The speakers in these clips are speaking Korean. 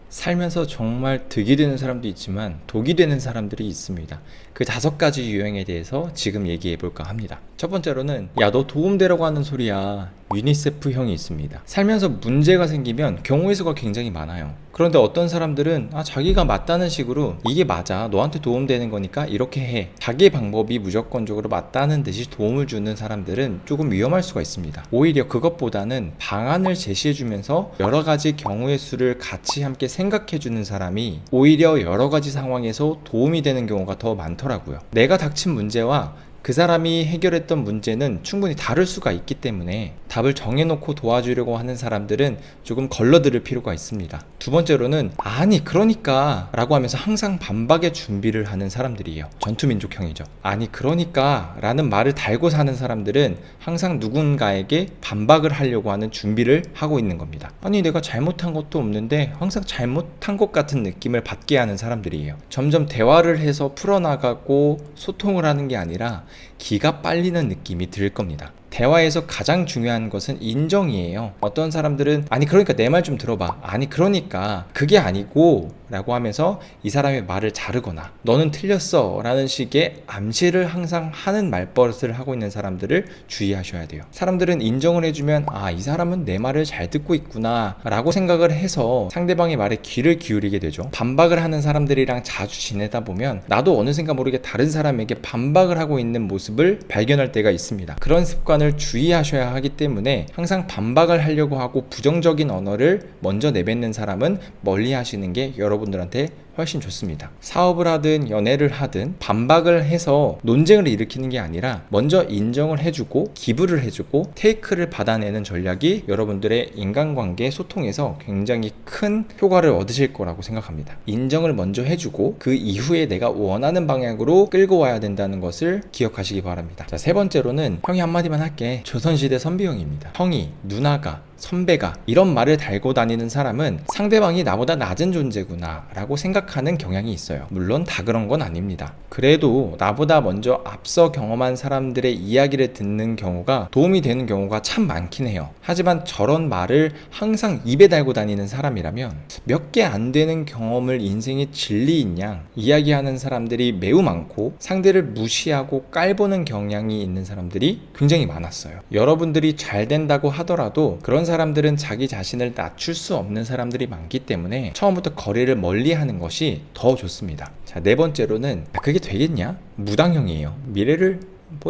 살면서 정말 득이 되는 사람도 있지만 독이 되는 사람들이 있습니다. 그 5가지 유형에 대해서 지금 얘기해 볼까 합니다. 첫 번째로는 야, 너 도움되라고 하는 소리야. 유니세프 형이 있습니다. 살면서 문제가 생기면 경우의 수가 굉장히 많아요. 그런데 어떤 사람들은 자기가 맞다는 식으로 이게 맞아, 너한테 도움되는 거니까 이렇게 해, 자기의 방법이 무조건적으로 맞다는 듯이 도움을 주는 사람들은 조금 위험할 수가 있습니다. 오히려 그것보다는 방안을 제시해주면서 여러 가지 경우의 수를 같이 함께 생각해주는 사람이 오히려 여러 가지 상황에서 도움이 되는 경우가 더 많더라고요. 내가 닥친 문제와 그 사람이 해결했던 문제는 충분히 다를 수가 있기 때문에 답을 정해놓고 도와주려고 하는 사람들은 조금 걸러들을 필요가 있습니다. 두 번째로는 아니 그러니까 라고 하면서 항상 반박의 준비를 하는 사람들이에요. 전투민족형이죠. 아니 그러니까 라는 말을 달고 사는 사람들은 항상 누군가에게 반박을 하려고 하는 준비를 하고 있는 겁니다. 아니 내가 잘못한 것도 없는데 항상 잘못한 것 같은 느낌을 받게 하는 사람들이에요. 점점 대화를 해서 풀어나가고 소통을 하는 게 아니라 기가 빨리는 느낌이 들 겁니다. 대화에서 가장 중요한 것은 인정이에요. 어떤 사람들은 아니 그러니까 내 말 좀 들어봐, 아니 그러니까 그게 아니고 라고 하면서 이 사람의 말을 자르거나 너는 틀렸어 라는 식의 암시를 항상 하는 말버릇을 하고 있는 사람들을 주의하셔야 돼요. 사람들은 인정을 해주면 이 사람은 내 말을 잘 듣고 있구나 라고 생각을 해서 상대방의 말에 귀를 기울이게 되죠. 반박을 하는 사람들이랑 자주 지내다 보면 나도 어느샌가 모르게 다른 사람에게 반박을 하고 있는 모습을 발견할 때가 있습니다. 그런 습관을 주의하셔야 하기 때문에 항상 반박을 하려고 하고 부정적인 언어를 먼저 내뱉는 사람은 멀리 하시는 게 여러분들한테 훨씬 좋습니다. 사업을 하든 연애를 하든 반박을 해서 논쟁을 일으키는 게 아니라 먼저 인정을 해주고 기부를 해주고 테이크를 받아내는 전략이 여러분들의 인간관계 소통에서 굉장히 큰 효과를 얻으실 거라고 생각합니다. 인정을 먼저 해주고 그 이후에 내가 원하는 방향으로 끌고 와야 된다는 것을 기억하시기 바랍니다. 자, 세 번째로는 형이 한마디만 할게. 조선시대 선비형입니다. 형이, 누나가, 선배가 이런 말을 달고 다니는 사람은 상대방이 나보다 낮은 존재구나 라고 생각하는 경향이 있어요. 물론 다 그런 건 아닙니다. 그래도 나보다 먼저 앞서 경험한 사람들의 이야기를 듣는 경우가 도움이 되는 경우가 참 많긴 해요. 하지만 저런 말을 항상 입에 달고 다니는 사람이라면 몇 개 안 되는 경험을 인생의 진리인 양 이야기하는 사람들이 매우 많고 상대를 무시하고 깔보는 경향이 있는 사람들이 굉장히 많았어요. 여러분들이 잘 된다고 하더라도 그런 사람들은 자기 자신을 낮출 수 없는 사람들이 많기 때문에 처음부터 거리를 멀리하는 것이 더 좋습니다. 자, 네 번째로는 그게 되겠냐? 무당형이에요. 미래를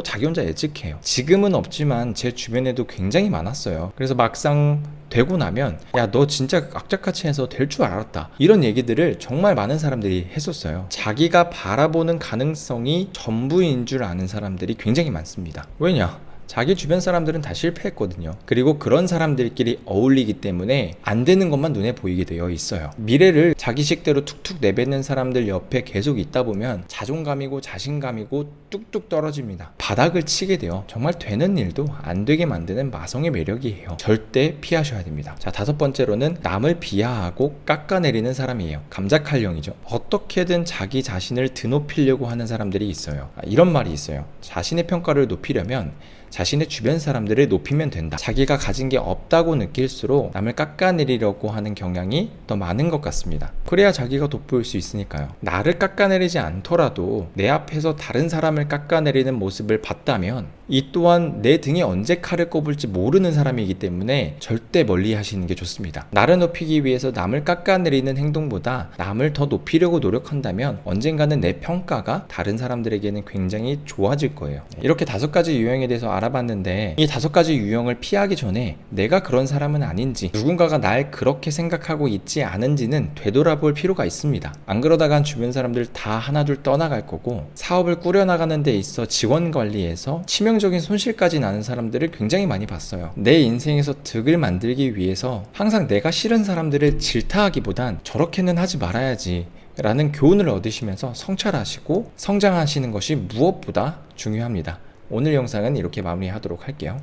자기 혼자 예측해요. 지금은 없지만 제 주변에도 굉장히 많았어요. 그래서 막상 되고 나면 야, 너 진짜 악착같이 해서 될 줄 알았다, 이런 얘기들을 정말 많은 사람들이 했었어요. 자기가 바라보는 가능성이 전부인 줄 아는 사람들이 굉장히 많습니다. 왜냐? 자기 주변 사람들은 다 실패했거든요. 그리고 그런 사람들끼리 어울리기 때문에 안 되는 것만 눈에 보이게 되어 있어요. 미래를 자기식대로 툭툭 내뱉는 사람들 옆에 계속 있다 보면 자존감이고 자신감이고 뚝뚝 떨어집니다. 바닥을 치게 돼요. 정말 되는 일도 안 되게 만드는 마성의 매력이에요. 절대 피하셔야 됩니다. 자, 5번째로는 남을 비하하고 깎아내리는 사람이에요. 감자칼형이죠. 어떻게든 자기 자신을 드높이려고 하는 사람들이 있어요. 이런 말이 있어요. 자신의 평가를 높이려면 자신의 주변 사람들을 높이면 된다. 자기가 가진 게 없다고 느낄수록 남을 깎아내리려고 하는 경향이 더 많은 것 같습니다. 그래야 자기가 돋보일 수 있으니까요. 나를 깎아내리지 않더라도 내 앞에서 다른 사람을 깎아내리는 모습을 봤다면 이 또한 내 등에 언제 칼을 꼽을지 모르는 사람이기 때문에 절대 멀리 하시는 게 좋습니다. 나를 높이기 위해서 남을 깎아내리는 행동보다 남을 더 높이려고 노력한다면 언젠가는 내 평가가 다른 사람들에게는 굉장히 좋아질 거예요. 이렇게 5가지 유형에 대해서 알아봤는데 이 5가지 유형을 피하기 전에 내가 그런 사람은 아닌지, 누군가가 날 그렇게 생각하고 있지 않은지는 되돌아볼 필요가 있습니다. 안 그러다간 주변 사람들 다 하나둘 떠나갈 거고, 사업을 꾸려나가는 데 있어 직원 관리에서 치명적인 손실까지 나는 사람들을 굉장히 많이 봤어요. 내 인생에서 득을 만들기 위해서 항상 내가 싫은 사람들을 질타하기보단 저렇게는 하지 말아야지 라는 교훈을 얻으시면서 성찰하시고 성장하시는 것이 무엇보다 중요합니다. 오늘 영상은 이렇게 마무리하도록 할게요.